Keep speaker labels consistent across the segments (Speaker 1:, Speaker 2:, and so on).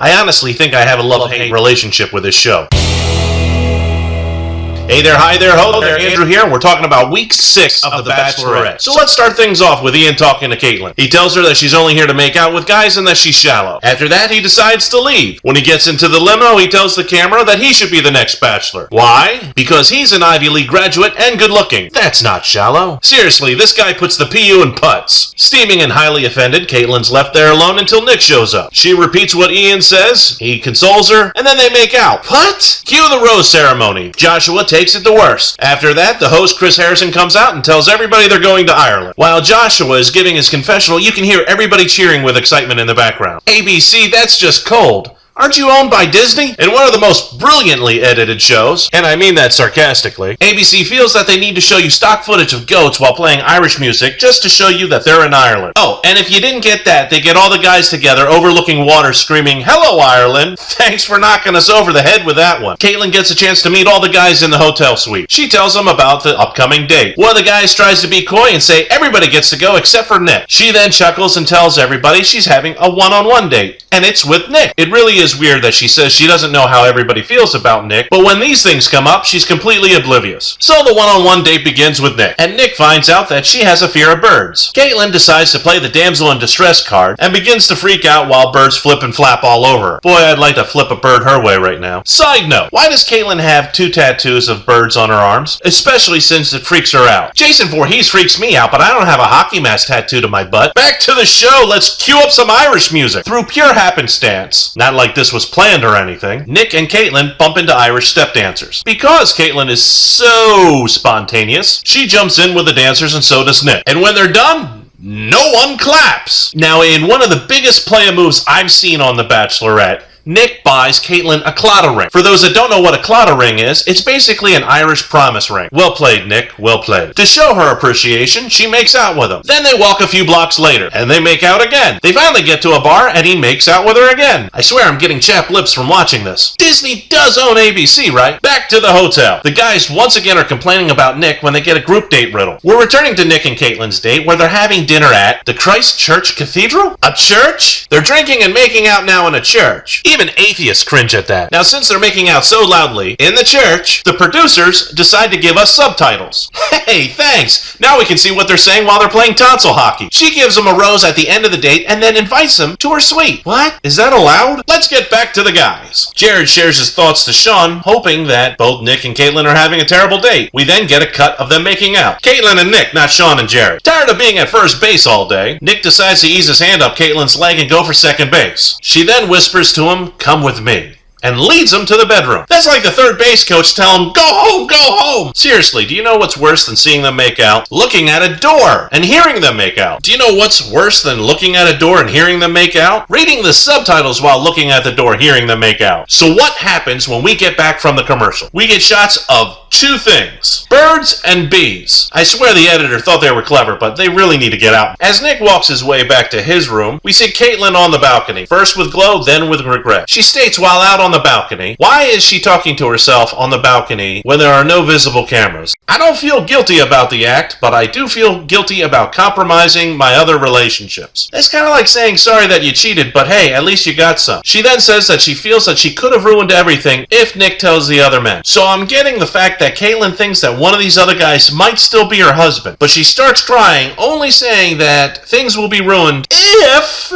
Speaker 1: I honestly think I have a love-hate relationship with this show. Hey there, hi there, ho there, Andrew here, and we're talking about week 6 of The Bachelorette. So let's start things off with Ian talking to Caitlin. He tells her that she's only here to make out with guys and that she's shallow. After that, he decides to leave. When he gets into the limo, he tells the camera that he should be the next bachelor. Why? Because he's an Ivy League graduate and good looking. That's not shallow. Seriously, this guy puts the PU in putts. Steaming and highly offended, Caitlin's left there alone until Nick shows up. She repeats what Ian says, he consoles her, and then they make out. What? Cue the rose ceremony. Joshua takes it the worst. After that, the host Chris Harrison comes out and tells everybody they're going to Ireland. While Joshua is giving his confessional, you can hear everybody cheering with excitement in the background. ABC, that's just cold. Aren't you owned by Disney? In one of the most brilliantly edited shows, and I mean that sarcastically, ABC feels that they need to show you stock footage of goats while playing Irish music just to show you that they're in Ireland. Oh, and if you didn't get that, they get all the guys together overlooking water screaming, "Hello, Ireland!" Thanks for knocking us over the head with that one. Caitlin gets a chance to meet all the guys in the hotel suite. She tells them about the upcoming date. One of the guys tries to be coy and say everybody gets to go except for Nick. She then chuckles and tells everybody she's having a one-on-one date, and it's with Nick. It really is weird that she says she doesn't know how everybody feels about Nick, but when these things come up, she's completely oblivious. So the one-on-one date begins with Nick, and Nick finds out that she has a fear of birds. Caitlin decides to play the damsel in distress card and begins to freak out while birds flip and flap all over her. Boy, I'd like to flip a bird her way right now. Side note, why does Caitlin have 2 tattoos of birds on her arms? Especially since it freaks her out. Jason Voorhees freaks me out, but I don't have a hockey mask tattooed to my butt. Back to the show, let's cue up some Irish music. Through pure happenstance, not like this was planned or anything, Nick and Caitlin bump into Irish step dancers. Because Caitlin is so spontaneous, she jumps in with the dancers and so does Nick. And when they're done, no one claps. Now, in one of the biggest play moves I've seen on The Bachelorette, Nick buys Caitlin a claddagh ring. For those that don't know what a claddagh ring is, it's basically an Irish promise ring. Well played, Nick. Well played. To show her appreciation, she makes out with him. Then they walk a few blocks later, and they make out again. They finally get to a bar, and he makes out with her again. I swear I'm getting chapped lips from watching this. Disney does own ABC, right? Back to the hotel. The guys once again are complaining about Nick when they get a group date riddle. We're returning to Nick and Caitlin's date, where they're having dinner at the Christ Church Cathedral? A church? They're drinking and making out now in a church. Even atheists cringe at that. Now, since they're making out so loudly in the church, the producers decide to give us subtitles. Hey, thanks! Now we can see what they're saying while they're playing tonsil hockey. She gives him a rose at the end of the date and then invites him to her suite. What? Is that allowed? Let's get back to the guys. Jared shares his thoughts to Sean, hoping that both Nick and Caitlin are having a terrible date. We then get a cut of them making out. Caitlin and Nick, not Sean and Jared. Tired of being at first base all day, Nick decides to ease his hand up Caitlin's leg and go for second base. She then whispers to him, "Come with me," and leads him to the bedroom. That's like the third base coach telling him, "Go home, go home!" Seriously, do you know what's worse than seeing them make out? Looking at a door and hearing them make out. Do you know what's worse than looking at a door and hearing them make out? Reading the subtitles while looking at the door, hearing them make out. So what happens when we get back from the commercial? We get shots of 2 things. Birds and bees. I swear the editor thought they were clever, but they really need to get out. As Nick walks his way back to his room, we see Caitlin on the balcony, first with glow, then with regret. She states while out on the balcony, why is she talking to herself on the balcony when there are no visible cameras? I don't feel guilty about the act, but I do feel guilty about compromising my other relationships. It's kind of like saying sorry that you cheated, but hey, at least you got some. She then says that she feels that she could have ruined everything if Nick tells the other men. So I'm getting the fact that Caitlin thinks that one of these other guys might still be her husband, but she starts crying, only saying that things will be ruined if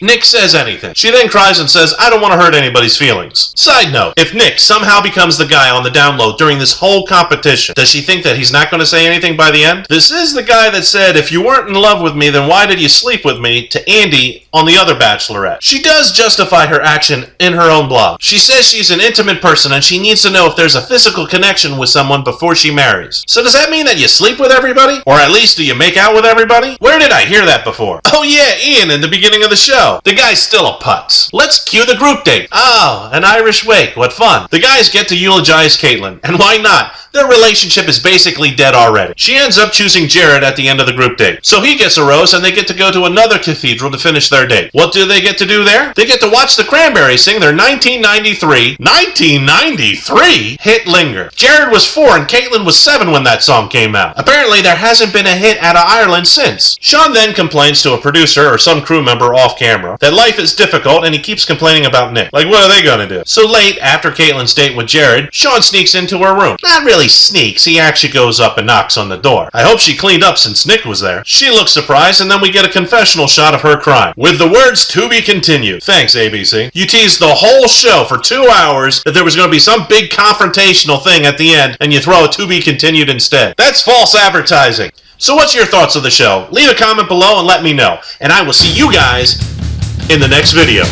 Speaker 1: Nick says anything. She then cries and says, "I don't want to hurt anybody's feelings." Side note, if Nick somehow becomes the guy on the download during this whole competition, does she think that he's not going to say anything by the end? This is the guy that said, "If you weren't in love with me, then why did you sleep with me?" to Andy on the other Bachelorette. She does justify her action in her own blog. She says she's an intimate person and she needs to know if there's a physical connection with someone before she marries. So does that mean that you sleep with everybody? Or at least do you make out with everybody? Where did I hear that before? Oh yeah, Ian in the beginning of the show. The guy's still a putz. Let's cue the group date. Oh, an Irish wake. What fun. The guys get to eulogize Caitlin. And why not? Their relationship is basically dead already. She ends up choosing Jared at the end of the group date. So he gets a rose and they get to go to another cathedral to finish their their date. What do they get to do there? They get to watch the Cranberries sing their 1993 hit Linger. Jared was 4 and Caitlin was 7 when that song came out. Apparently there hasn't been a hit out of Ireland since. Sean then complains to a producer or some crew member off camera that life is difficult and he keeps complaining about Nick. Like, what are they gonna do? So late, after Caitlin's date with Jared, Sean sneaks into her room. Not really sneaks, he actually goes up and knocks on the door. I hope she cleaned up since Nick was there. She looks surprised and then we get a confessional shot of her crying. With the words, "To be continued." Thanks, ABC. You teased the whole show for 2 hours that there was going to be some big confrontational thing at the end and you throw a "to be continued" instead. That's false advertising. So what's your thoughts of the show? Leave a comment below and let me know. And I will see you guys in the next video.